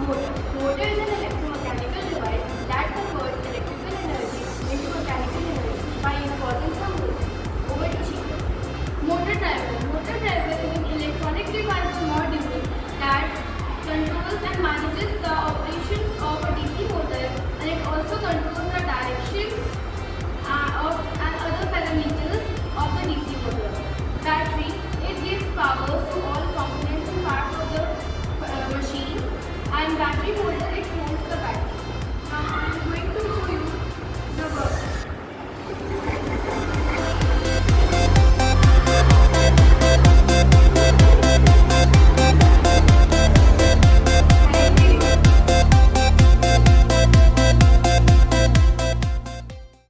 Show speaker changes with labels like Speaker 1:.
Speaker 1: Motor. Motor is an electromechanical device that converts electrical energy into mechanical energy by causing some movement. Over to Sheetal. Motor driver. Motor driver is an electronic device or module that controls and manages the operations of a DC motor, and it also controls the directions and other parameters of the DC motor. Battery. It gives power to all components and parts of the machine, and battery holder